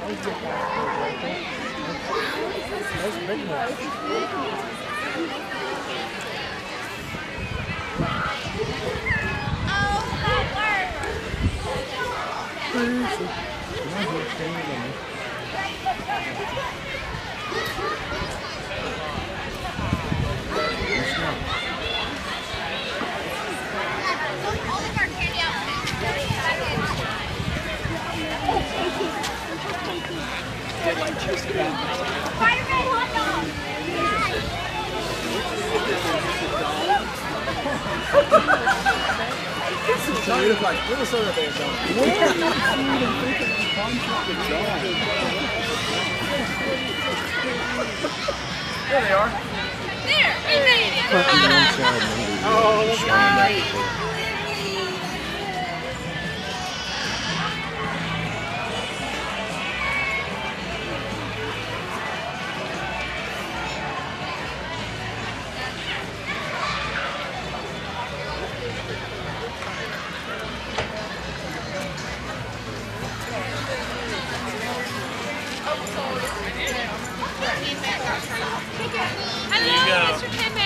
That's a big one. You look like little soda bears, don't you? There they are. There, we made it. Oh, that's right.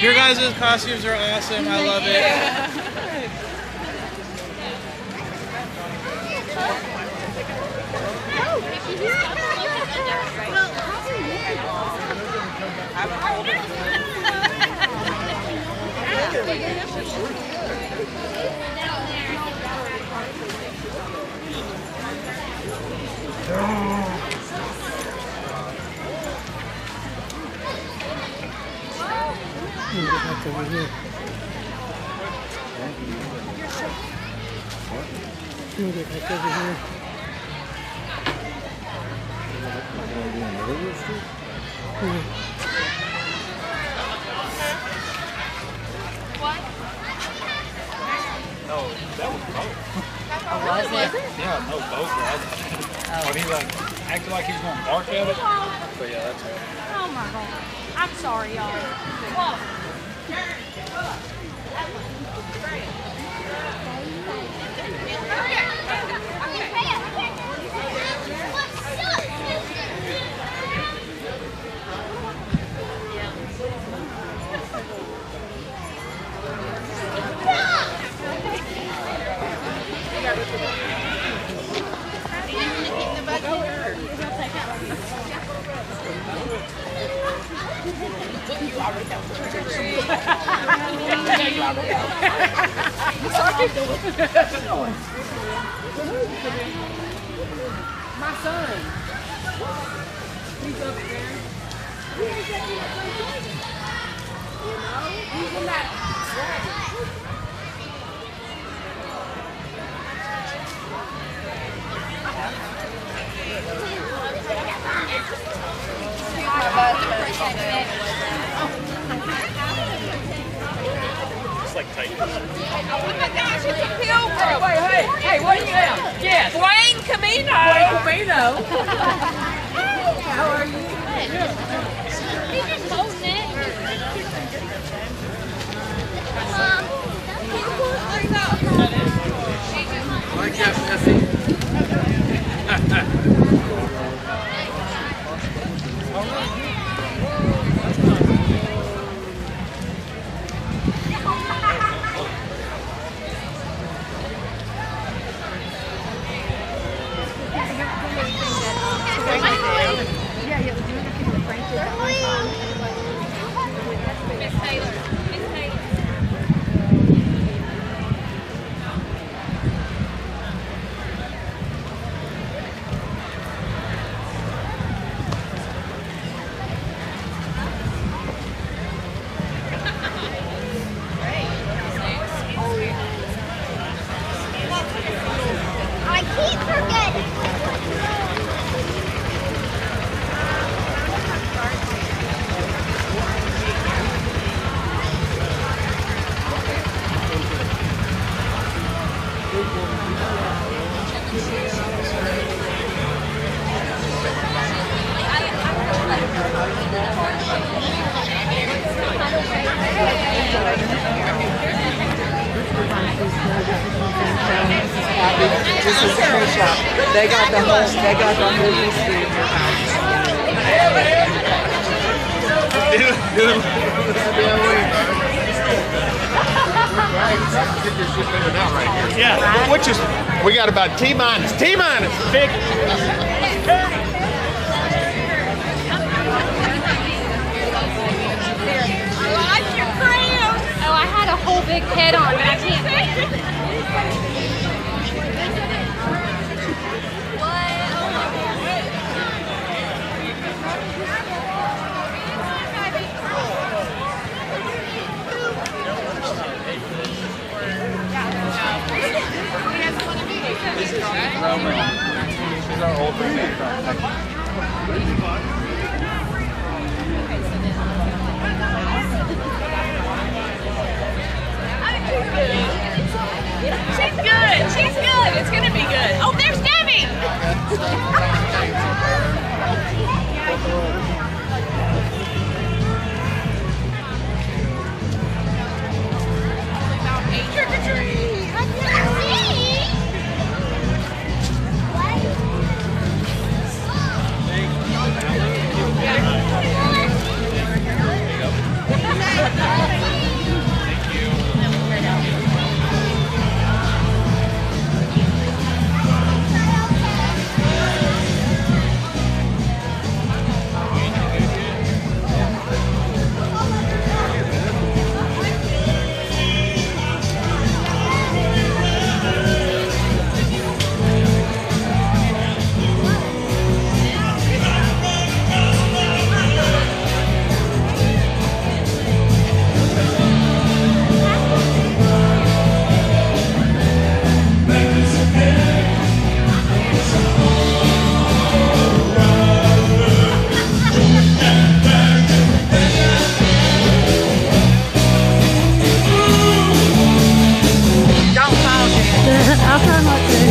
Your guys' costumes are awesome. I love it. Over here. Can we get back over here? Yeah. What? No, that was both. Oh, was it? Yeah, no, both was. When he like acted like he was gonna bark at it. So yeah, that's it. Oh my God. I'm sorry, y'all. Whoa. My son, he's up there. He's in that It's like tight. Oh my gosh, it's a pilgrim. Wait, hey, what do you have? Yes. Dwayne Camino. Camino. How are you? He's just holding it. Like that, Jesse. Miss Taylor. Miss Taylor. I keep forgetting. This is a free shop. They got the whole movie theater house. Yeah, which is, we got about T-minus. T-minus. Big. Oh, I had a whole big head on, but I can't. This is Roman. She's our old roommate from Texas. She's good. She's good. It's gonna be good. Oh, there's Debbie. Trick or treat. I'll try not to.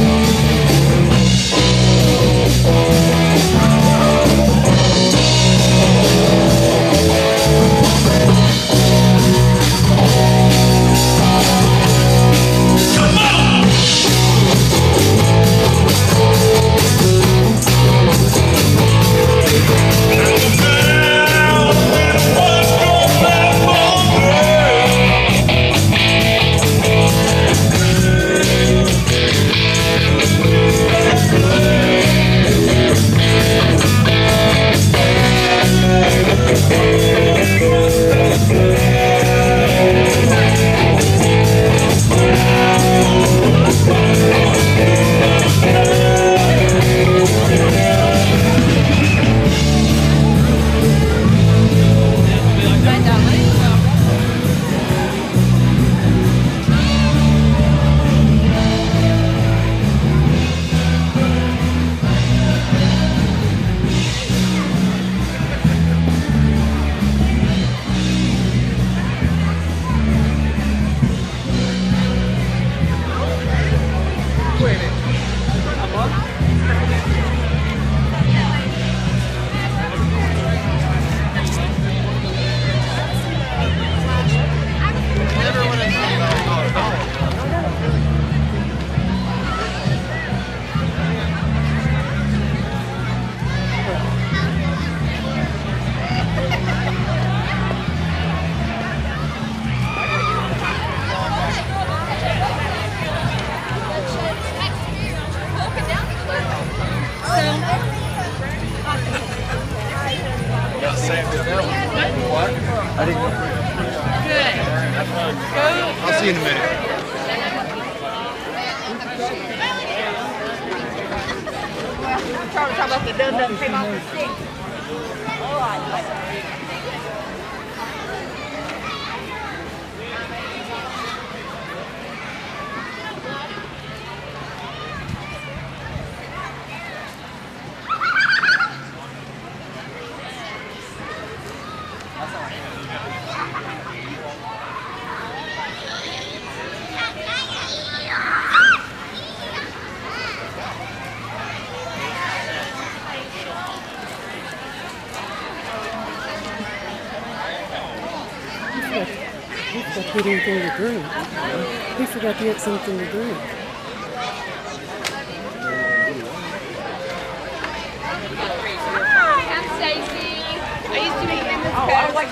I'll see you in a minute. Talk about the dun came off the stick. He didn't go to drink. He forgot to get something to drink.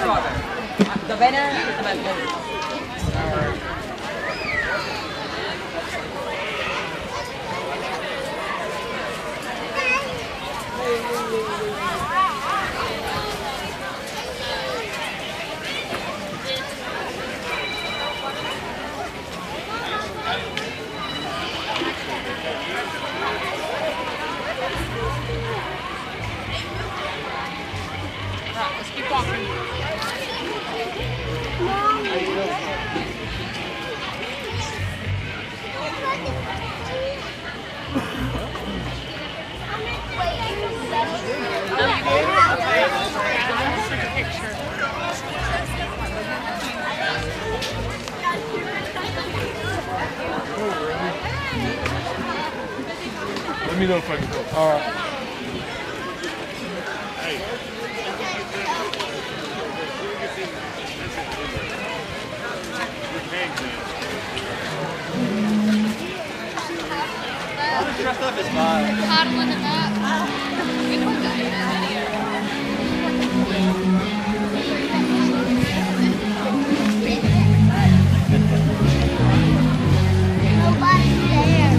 strawberry. The banana is the best flavor. Let's keep walking. Let me know if I can go. All right. Dressed up as mine. Toddling in that. We put that in the video. Nobody's there.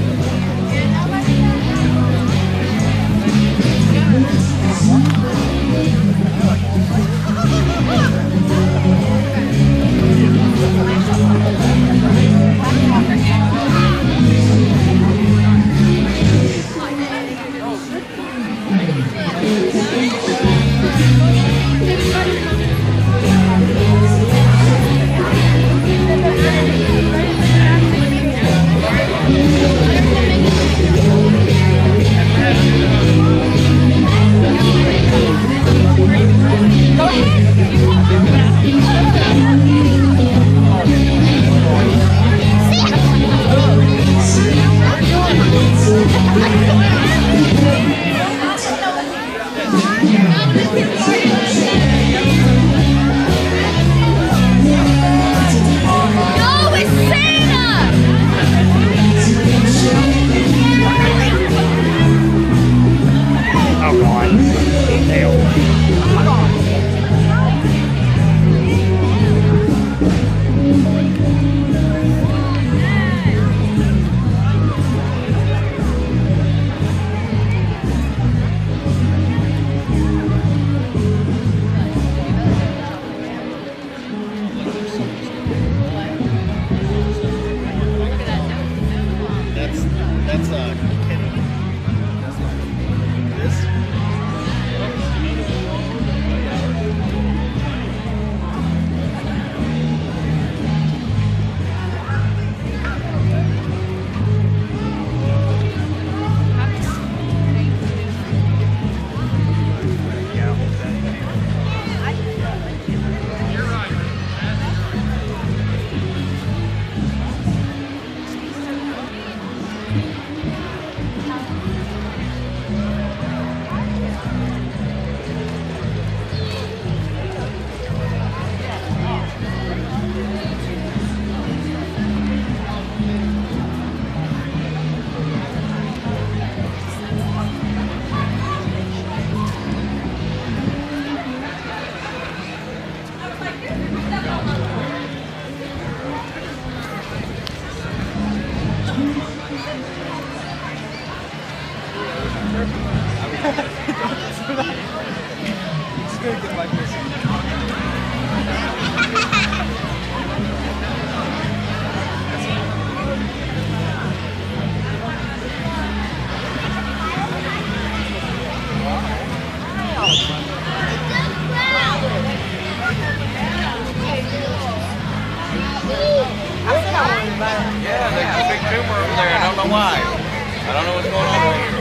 Yeah, there's a big tumor over there. I don't know why. I don't know what's going on over here.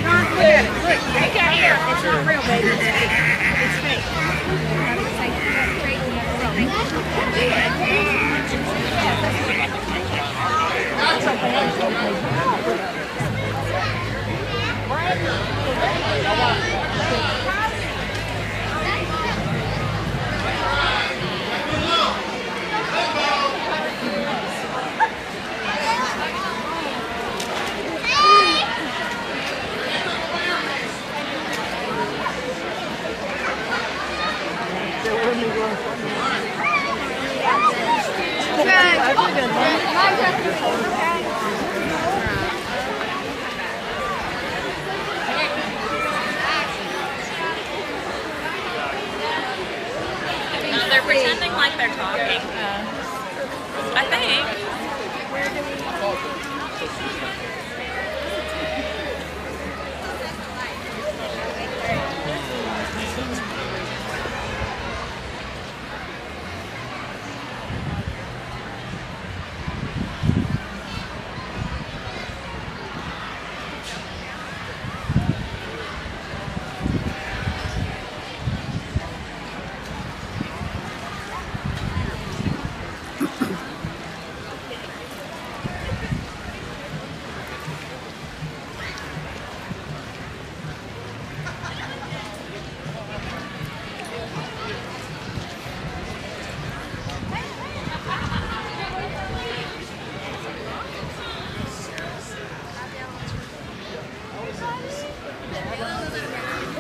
Look at it. Look, take out here. It's not real, baby. It's fake. It's fake. That's a good one. No, they're pretending like they're talking. I think.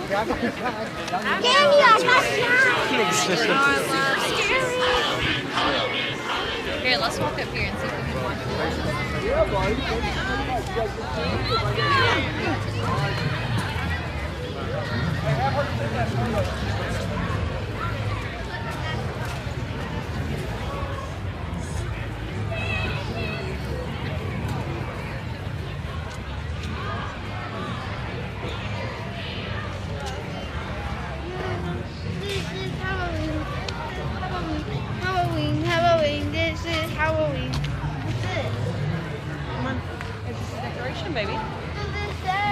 Danny, I got shot. Here, let's walk up here and see if we can watch Halloween, Halloween, this is Halloween. What's this? Come on. It's just a decoration, baby. What does this say?